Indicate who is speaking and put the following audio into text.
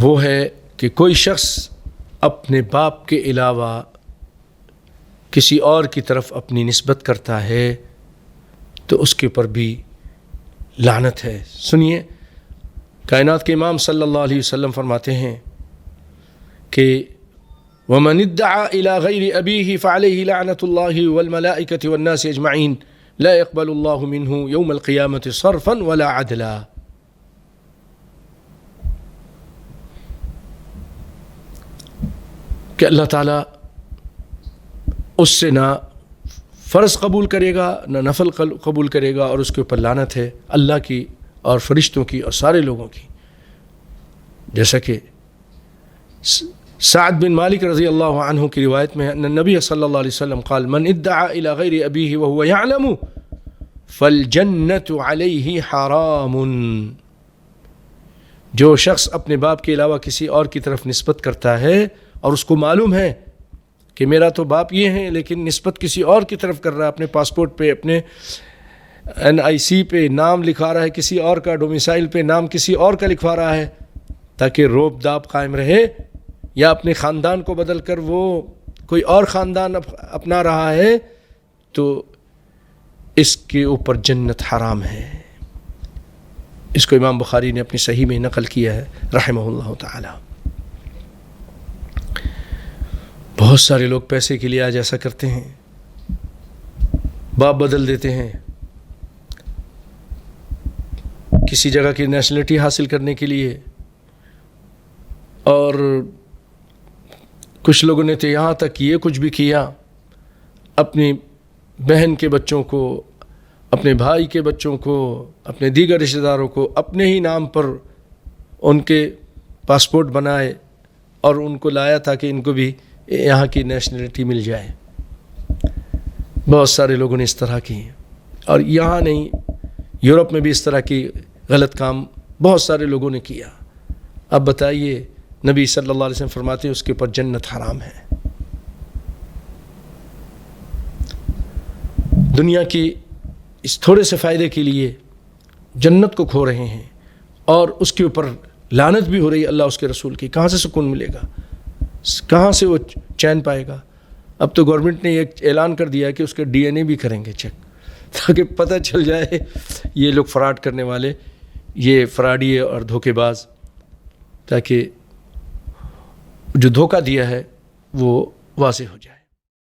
Speaker 1: وہ ہے کہ کوئی شخص اپنے باپ کے علاوہ کسی اور کی طرف اپنی نسبت کرتا ہے تو اس کے اوپر بھی لعنت ہے۔ سنیے، کائنات کے امام صلی اللہ علیہ وسلم فرماتے ہیں کہ وَمَنِ ادَّعَى إِلَى غَيْرِ أَبِيهِ فَعَلَيْهِ لَعْنَةُ اللَّهِ وَالْمَلَائِكَةِ وَالنَّاسِ أَجْمَعِينَ لَا يَقْبَلُ اللَّهُ مِنْهُ يَوْمَ الْقِيَامَةِ صَرْفًا وَلَا عَدْلًا۔ کہ اللہ تعالیٰ اس سے نہ فرض قبول کرے گا نہ نفل قبول کرے گا، اور اس کے اوپر لعنت ہے اللہ کی اور فرشتوں کی اور سارے لوگوں کی۔ جیسا کہ سعد بن مالک رضی اللہ عنہ کی روایت میں ان نبی صلی اللہ علیہ وسلم قال من ادعى الى غیر ابیہ وهو يعلم فالجنة علیہ حرام۔ جو شخص اپنے باپ کے علاوہ کسی اور کی طرف نسبت کرتا ہے اور اس کو معلوم ہے کہ میرا تو باپ یہ ہے لیکن نسبت کسی اور کی طرف کر رہا ہے، اپنے پاسپورٹ پہ، اپنے NIC پہ نام لکھا رہا ہے کسی اور کا، ڈومیسائل پہ نام کسی اور کا لکھوا رہا ہے تاکہ روب داب قائم رہے، یا اپنے خاندان کو بدل کر وہ کوئی اور خاندان اپنا رہا ہے، تو اس کے اوپر جنت حرام ہے۔ اس کو امام بخاری نے اپنی صحیح میں نقل کیا ہے رحمہ اللہ تعالی۔ بہت سارے لوگ پیسے کے لیے آج ایسا کرتے ہیں، باپ بدل دیتے ہیں کسی جگہ کی نیشنلٹی حاصل کرنے کے لیے، اور کچھ لوگوں نے تو یہاں تک یہ کچھ بھی کیا، اپنی بہن کے بچوں کو، اپنے بھائی کے بچوں کو، اپنے دیگر رشتہ داروں کو اپنے ہی نام پر ان کے پاسپورٹ بنائے اور ان کو لایا تاکہ ان کو بھی یہاں کی نیشنلٹی مل جائے۔ بہت سارے لوگوں نے اس طرح کی، اور یہاں نہیں، یورپ میں بھی اس طرح کی غلط کام بہت سارے لوگوں نے کیا۔ اب بتائیے، نبی صلی اللہ علیہ وسلم فرماتے ہیں اس کے اوپر جنت حرام ہے۔ دنیا کی اس تھوڑے سے فائدے کے لیے جنت کو کھو رہے ہیں، اور اس کے اوپر لعنت بھی ہو رہی ہے اللہ اس کے رسول کی۔ کہاں سے سکون ملے گا؟ کہاں سے وہ چین پائے گا؟ اب تو گورنمنٹ نے ایک اعلان کر دیا کہ اس کے DNA بھی کریں گے چیک، تاکہ پتہ چل جائے یہ لوگ فراڈ کرنے والے، یہ فراڈی اور دھوکے باز، تاکہ جو دھوکہ دیا ہے وہ واضح ہو جائے۔